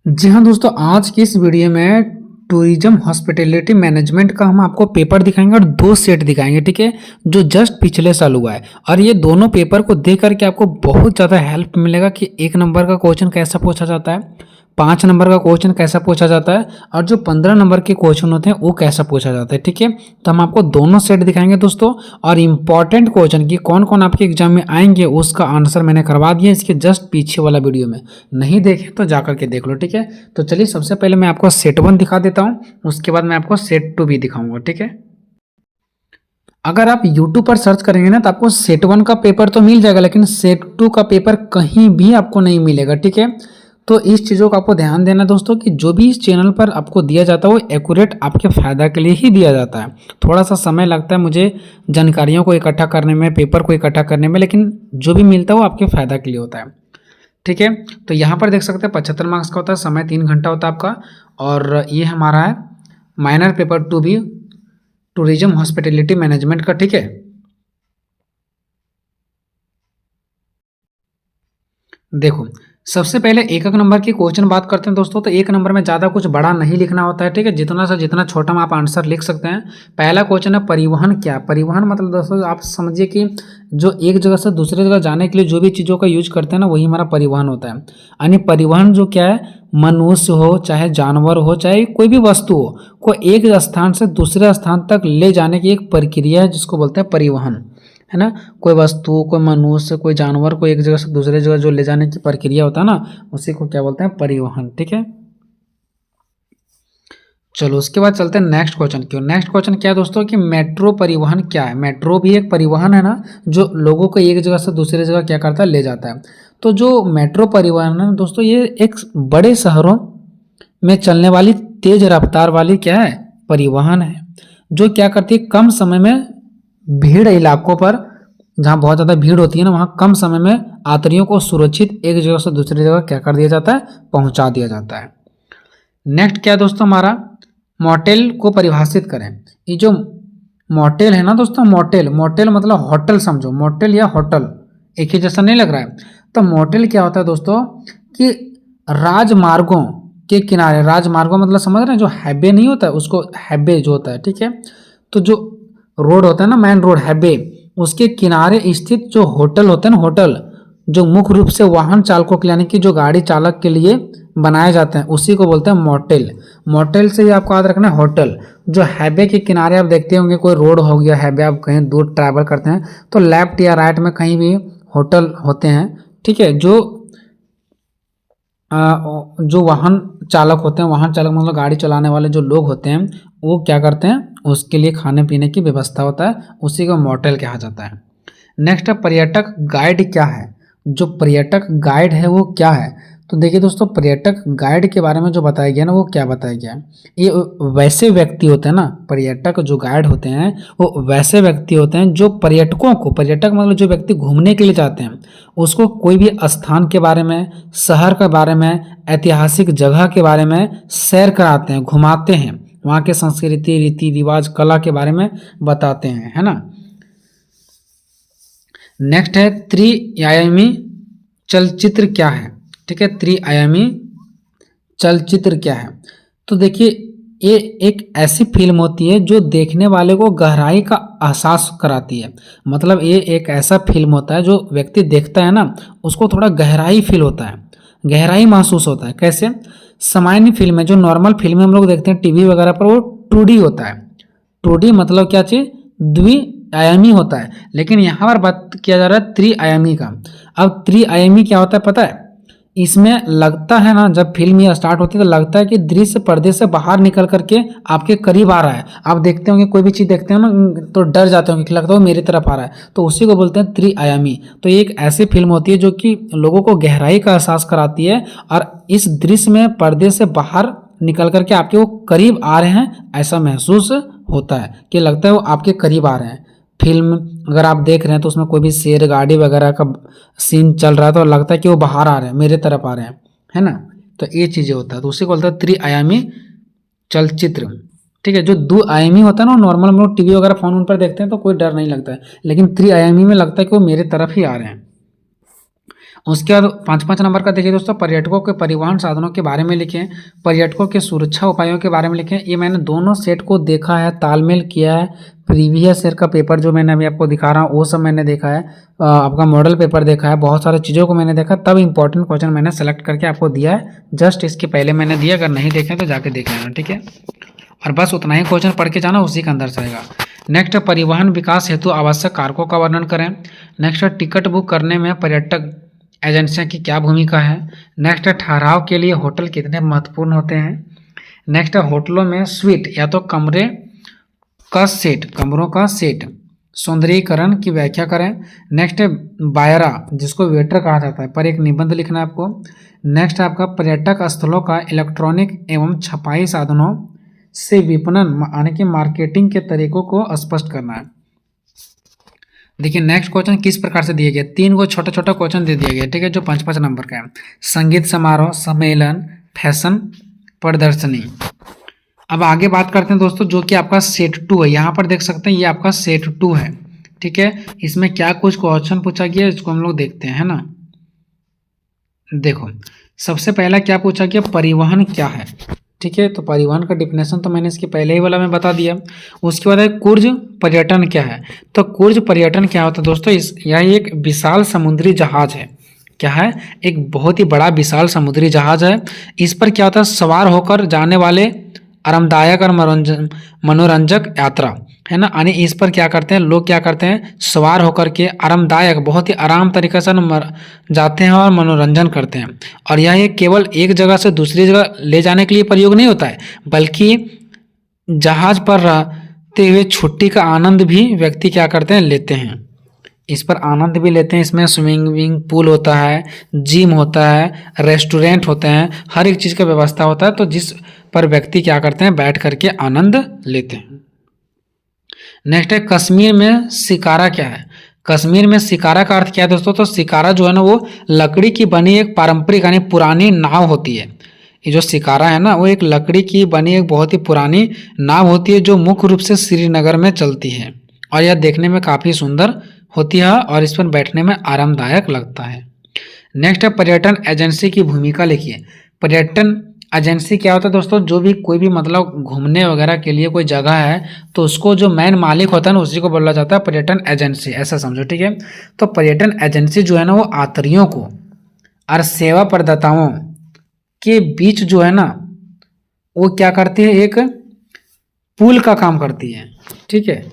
जी हाँ दोस्तों, आज की इस वीडियो में टूरिज्म हॉस्पिटैलिटी मैनेजमेंट का हम आपको पेपर दिखाएंगे और दो सेट दिखाएंगे। ठीक है, जो जस्ट पिछले साल हुआ है और ये दोनों पेपर को देख करके आपको बहुत ज़्यादा हेल्प मिलेगा कि 1 नंबर का क्वेश्चन कैसा पूछा जाता है, 5 नंबर का क्वेश्चन कैसा पूछा जाता है और जो 15 नंबर के क्वेश्चन होते हैं वो कैसा पूछा जाता है। ठीक है, तो हम आपको दोनों सेट दिखाएंगे दोस्तों। और इम्पॉर्टेंट क्वेश्चन की कौन कौन आपके एग्जाम में आएंगे उसका आंसर मैंने करवा दिया इसके जस्ट पीछे वाला वीडियो में। नहीं देखे तो जाकर के देख लो। ठीक है, तो चलिए सबसे पहले मैं आपको सेट 1 दिखा देता हूँ, उसके बाद मैं आपको सेट 2 भी दिखाऊंगा। ठीक है, अगर आप YouTube पर सर्च करेंगे ना तो आपको सेट 1 का पेपर तो मिल जाएगा, लेकिन सेट 2 का पेपर कहीं भी आपको नहीं मिलेगा। ठीक है, तो इस चीज़ों का आपको ध्यान देना दोस्तों कि जो भी इस चैनल पर आपको दिया जाता है वो एक्यूरेट आपके फ़ायदा के लिए ही दिया जाता है। थोड़ा सा समय लगता है मुझे जानकारियों को इकट्ठा करने में, पेपर को इकट्ठा करने में, लेकिन जो भी मिलता है वो आपके फ़ायदा के लिए होता है। ठीक है, तो यहाँ पर देख सकते हैं 75 मार्क्स का होता है, समय 3 घंटा होता है आपका। और ये हमारा है माइनर पेपर 2 भी, टूरिज्म हॉस्पिटैलिटी मैनेजमेंट का। ठीक है, देखो सबसे पहले एक नंबर की क्वेश्चन बात करते हैं दोस्तों। तो 1 नंबर में ज़्यादा कुछ बड़ा नहीं लिखना होता है। ठीक है, जितना सा जितना छोटा में आप आंसर लिख सकते हैं। पहला क्वेश्चन है परिवहन क्या। परिवहन मतलब दोस्तों आप समझिए कि जो एक जगह से दूसरे जगह जाने के लिए जो भी चीज़ों का यूज करते हैं ना वही हमारा परिवहन होता है। यानी परिवहन जो क्या है, मनुष्य हो चाहे जानवर हो चाहे कोई भी वस्तु हो को एक स्थान से दूसरे स्थान तक ले जाने की एक प्रक्रिया है जिसको बोलते हैं परिवहन, है ना। कोई वस्तु, कोई मनुष्य, कोई जानवर को एक जगह से दूसरे जगह जो ले जाने की प्रक्रिया होता है ना उसी को क्या बोलते हैं, परिवहन। ठीक है, चलो उसके बाद चलते हैं नेक्स्ट क्वेश्चन की। नेक्स्ट क्वेश्चन क्या है दोस्तों कि मेट्रो परिवहन क्या है। मेट्रो भी एक परिवहन है ना, जो लोगों को एक जगह से दूसरे जगह क्या करता है, ले जाता है। तो जो मेट्रो परिवहन है दोस्तों ये एक बड़े शहरों में चलने वाली तेज रफ्तार वाली क्या है, परिवहन है, जो क्या करती है कम समय में भीड़ इलाकों पर, जहाँ बहुत ज़्यादा भीड़ होती है ना वहाँ कम समय में यात्रियों को सुरक्षित एक जगह से दूसरी जगह क्या कर दिया जाता है, पहुँचा दिया जाता है। नेक्स्ट क्या है दोस्तों हमारा, मोटेल को परिभाषित करें। ये जो मोटेल है ना दोस्तों, मोटेल मोटेल मतलब होटल समझो, मोटेल या होटल एक ही जैसा नहीं लग रहा है। तो मोटेल क्या होता है दोस्तों कि राजमार्गों के किनारे, राजमार्गों मतलब समझ रहे हैं जो हाईवे नहीं होता है उसको हाईवे जो होता है। ठीक है, तो जो रोड होता है ना, मेन रोड हाईवे, उसके किनारे स्थित जो होटल होते हैं ना, होटल जो मुख्य रूप से वाहन चालकों के लिए यानी कि जो गाड़ी चालक के लिए बनाए जाते हैं उसी को बोलते हैं मोटेल। मोटेल से ही आपको याद रखना है होटल। जो हाईवे के किनारे आप देखते होंगे, कोई रोड हो गया हाईवे, आप कहीं दूर ट्रैवल करते हैं तो लेफ्ट या राइट में कहीं भी होटल होते हैं। ठीक है, जो वाहन चालक होते हैं, वाहन चालक मतलब गाड़ी चलाने वाले जो लोग होते हैं वो क्या करते हैं, उसके लिए खाने पीने की व्यवस्था होता है, उसी को मोटेल कहा जाता है। नेक्स्ट है पर्यटक गाइड क्या है। जो पर्यटक गाइड है वो क्या है, तो देखिए दोस्तों पर्यटक गाइड के बारे में जो बताया गया ना वो क्या बताया गया है, ये वैसे व्यक्ति होते हैं ना, पर्यटक जो गाइड होते हैं वो वैसे व्यक्ति होते हैं जो पर्यटकों को, पर्यटक मतलब जो व्यक्ति घूमने के लिए जाते हैं उसको कोई भी स्थान के बारे में, शहर के बारे में, ऐतिहासिक जगह के बारे में सैर कराते हैं, घुमाते हैं, वहाँ के संस्कृति, रीति रिवाज, कला के बारे में बताते हैं, है ना। नेक्स्ट है त्रिआयामी चलचित्र क्या है। ठीक है, त्रिआयामी चलचित्र क्या है, तो देखिए ये एक ऐसी फिल्म होती है जो देखने वाले को गहराई का एहसास कराती है। मतलब ये एक ऐसा फिल्म होता है जो व्यक्ति देखता है ना उसको थोड़ा गहराई फील होता है, गहराई महसूस होता है। कैसे, सामान्य फिल्म है, जो नॉर्मल फिल्में हम लोग देखते हैं टीवी वगैरह पर वो 2D होता है। 2D मतलब क्या चीज़, द्विआयामी होता है, लेकिन यहाँ पर बात किया जा रहा है त्रिआयामी का। अब त्रिआयामी क्या होता है पता है, इसमें लगता है ना जब फिल्म ये स्टार्ट होती है तो लगता है कि दृश्य पर्दे से बाहर निकल करके आपके करीब आ रहा है। आप देखते होंगे कोई भी चीज़ देखते हो ना तो डर जाते होंगे कि लगता है मेरी तरफ आ रहा है, तो उसी को बोलते हैं त्रिआयामी। तो ये एक ऐसी फिल्म होती है जो कि लोगों को गहराई का एहसास कराती है और इस दृश्य में पर्दे से बाहर निकल करके आपके वो करीब आ रहे हैं ऐसा महसूस होता है, कि लगता है वो आपके करीब आ रहे हैं। फिल्म अगर आप देख रहे हैं तो उसमें कोई भी शेर गाड़ी वगैरह का सीन चल रहा है तो लगता है कि वो बाहर आ रहे हैं, मेरे तरफ आ रहे हैं, है ना। तो ये चीज़ें होता है, तो उसी को बोलता है त्रिआयामी चलचित्र। ठीक है, जो 2 आयामी होता है ना नॉर्मल हम लोग टीवी वगैरह फोन पर देखते हैं तो कोई डर नहीं लगता है, लेकिन त्रिआयामी में लगता है कि वो मेरे तरफ ही आ रहे हैं। उसके बाद 5 नंबर का देखिए दोस्तों, पर्यटकों के परिवहन साधनों के बारे में लिखें, पर्यटकों के सुरक्षा उपायों के बारे में लिखें। ये मैंने दोनों सेट को देखा है, तालमेल किया है। प्रीवियस ईयर का पेपर जो मैंने अभी आपको दिखा रहा हूँ वो सब मैंने देखा है, आपका मॉडल पेपर देखा है, बहुत सारी चीज़ों को मैंने देखा, तब इंपॉर्टेंट क्वेश्चन मैंने सेलेक्ट करके आपको दिया है। जस्ट इसके पहले मैंने दिया, अगर नहीं देखें तो जाके देख लेना, ठीक है। और बस उतना ही क्वेश्चन पढ़ के जाना, उसी के अंदर से आएगा। नेक्स्ट, परिवहन विकास हेतु आवश्यक कारकों का वर्णन करें। नेक्स्ट, टिकट बुक करने में पर्यटक एजेंसियां की क्या भूमिका है। नेक्स्ट, ठहराव के लिए होटल कितने महत्वपूर्ण होते हैं। नेक्स्ट, होटलों में स्वीट या तो कमरों का सेट सौंदर्यीकरण की व्याख्या करें। नेक्स्ट, बायरा जिसको वेटर कहा जाता है, पर एक निबंध लिखना है आपको। नेक्स्ट, आपका पर्यटक स्थलों का इलेक्ट्रॉनिक एवं छपाई साधनों से विपणन यानी कि मार्केटिंग के तरीकों को स्पष्ट करना है। देखिए नेक्स्ट क्वेश्चन किस प्रकार से दिया गया, 3 को छोटा छोटा क्वेश्चन दे दिया गया, ठीक है, जो 5-5 नंबर का है। संगीत समारोह, सम्मेलन, फैशन प्रदर्शनी। अब आगे बात करते हैं दोस्तों, जो कि आपका सेट 2 है। यहाँ पर देख सकते हैं ये आपका सेट 2 है, ठीक है। इसमें क्या कुछ क्वेश्चन पूछा गया है इसको हम लोग देखते हैं ना। देखो सबसे पहला क्या पूछा गया, परिवहन क्या है, ठीक है। तो परिवहन का डिफिनेशन तो मैंने इसके पहले ही वाला में बता दिया। उसके बाद है कुर्ज पर्यटन क्या है। तो कुर्ज पर्यटन क्या होता है दोस्तों, यह एक विशाल समुद्री जहाज है। क्या है, एक बहुत ही बड़ा विशाल समुद्री जहाज है। इस पर क्या होता है, सवार होकर जाने वाले आरामदायक और मनोरंजक यात्रा है ना। यानी इस पर क्या करते हैं लोग, क्या करते हैं सवार होकर के आरामदायक बहुत ही आराम तरीके से जाते हैं और मनोरंजन करते हैं। और यह केवल एक जगह से दूसरी जगह ले जाने के लिए प्रयोग नहीं होता है, बल्कि जहाज पर रहते हुए छुट्टी का आनंद भी व्यक्ति क्या करते हैं लेते हैं। इस पर आनंद भी लेते हैं। इसमें स्विमिंग पूल होता है, जिम होता है, रेस्टोरेंट होते हैं, हर एक चीज़ का व्यवस्था होता है। तो जिस पर व्यक्ति क्या करते हैं बैठ करके आनंद लेते हैं। नेक्स्ट है कश्मीर में शिकारा क्या है। कश्मीर में शिकारा का अर्थ क्या है दोस्तों, तो शिकारा जो है ना वो लकड़ी की बनी एक पारंपरिक यानी पुरानी नाव होती है। ये जो शिकारा है ना वो एक लकड़ी की बनी एक बहुत ही पुरानी नाव होती है, जो मुख्य रूप से श्रीनगर में चलती है। और यह देखने में काफ़ी सुंदर होती है और इस पर बैठने में आरामदायक लगता है। नेक्स्ट है पर्यटन एजेंसी की भूमिका लिखिए। पर्यटन एजेंसी क्या होता है दोस्तों, जो भी कोई भी मतलब घूमने वगैरह के लिए कोई जगह है तो उसको जो मेन मालिक होता है ना उसी को बोला जाता है पर्यटन एजेंसी, ऐसा समझो, ठीक है। तो पर्यटन एजेंसी जो है ना वो यात्रियों को और सेवा प्रदाताओं के बीच जो है ना वो क्या करती है, एक पुल का काम करती है, ठीक है।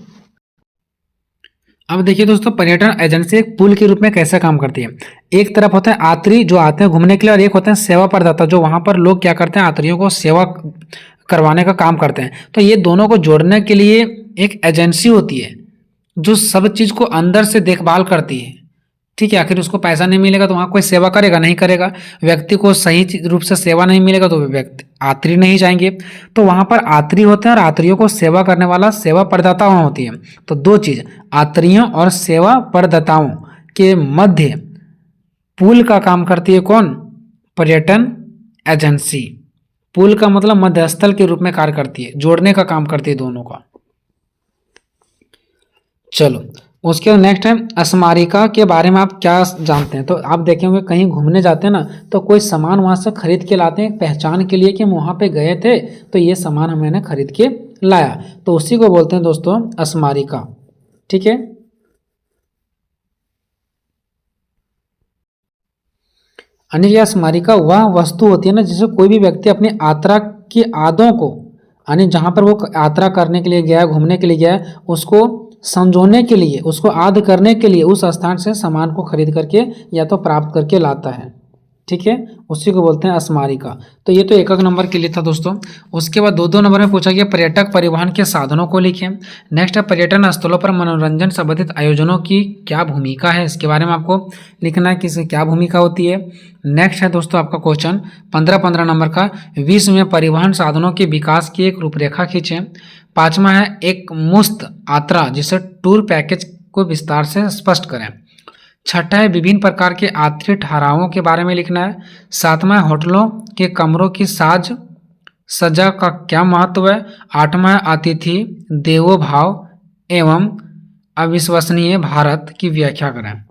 अब देखिए दोस्तों पर्यटन एजेंसी एक पुल के रूप में कैसे काम करती है। एक तरफ होते हैं यात्री जो आते हैं घूमने के लिए, और एक होते हैं सेवा प्रदाता जो वहां पर लोग क्या करते हैं यात्रियों को सेवा करवाने का काम करते हैं। तो ये दोनों को जोड़ने के लिए एक एजेंसी होती है जो सब चीज़ को अंदर से देखभाल करती है, ठीक है। आखिर उसको पैसा नहीं मिलेगा तो वहाँ कोई सेवा करेगा नहीं करेगा, व्यक्ति को सही रूप से सेवा नहीं मिलेगा तो व्यक्ति यात्री नहीं जाएंगे। तो वहाँ पर यात्री होते हैं और यात्रियों को सेवा करने वाला सेवा प्रदाता वहाँ होती है। तो दो चीज़, यात्रियों और सेवा प्रदाताओं के मध्य पुल का काम करती है कौन, पर्यटन एजेंसी। पुल का मतलब मध्यस्थल के रूप में कार्य करती है, जोड़ने का काम करती है दोनों का। चलो उसके बाद नेक्स्ट है स्मारिका के बारे में आप क्या जानते हैं। तो आप देखेंगे कहीं घूमने जाते हैं ना तो कोई सामान वहाँ से खरीद के लाते हैं पहचान के लिए कि हम वहाँ पे गए थे तो ये सामान हमने खरीद के लाया, तो उसी को बोलते हैं दोस्तों स्मारिका, ठीक है। यानी यह स्मारिका वह वस्तु होती है ना जिसे कोई भी व्यक्ति अपनी यात्रा की यादों को, यानी जहाँ पर वो यात्रा करने के लिए गया घूमने के लिए गया उसको संजोने के लिए, उसको याद करने के लिए उस स्थान से सामान को खरीद करके या तो प्राप्त करके लाता है, ठीक है। उसी को बोलते हैं स्मारिका। तो ये तो एक नंबर के लिए था दोस्तों। उसके बाद 2 नंबर में पूछा गया पर्यटक परिवहन के साधनों को लिखें। नेक्स्ट है पर्यटन स्थलों पर मनोरंजन संबंधित आयोजनों की क्या भूमिका है, इसके बारे में आपको लिखना है कि इसकी क्या भूमिका होती है। नेक्स्ट है दोस्तों आपका क्वेश्चन 15 नंबर का, विश्व में परिवहन साधनों के विकास की एक रूपरेखा खींचें। 5वां है एक मुफ्त यात्रा जिसे टूर पैकेज को विस्तार से स्पष्ट करें। 6ठा है विभिन्न प्रकार के यात्री ठहरावों के बारे में लिखना है। 7वां है होटलों के कमरों की साज सज्जा का क्या महत्व है। 8वां है अतिथि देवो भाव एवं अविश्वसनीय भारत की व्याख्या करें।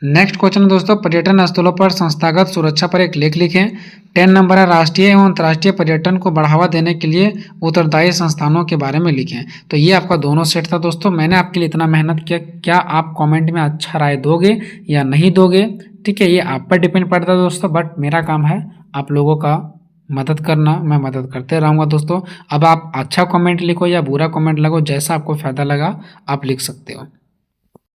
नेक्स्ट क्वेश्चन दोस्तों, पर्यटन स्थलों पर संस्थागत सुरक्षा पर एक लेख लिखें। 10 नंबर है, राष्ट्रीय एवं अंतर्राष्ट्रीय पर्यटन को बढ़ावा देने के लिए उत्तरदायी संस्थानों के बारे में लिखें। तो ये आपका दोनों सेट था दोस्तों। मैंने आपके लिए इतना मेहनत किया, क्या आप कमेंट में अच्छा राय दोगे या नहीं दोगे, ठीक है, ये आप पर डिपेंड पड़ता है दोस्तों, बट मेरा काम है आप लोगों का मदद करना, मैं मदद करते रहूँगा दोस्तों। अब आप अच्छा कमेंट लिखो या बुरा कमेंट लगो, जैसा आपको फ़ायदा लगा आप लिख सकते हो।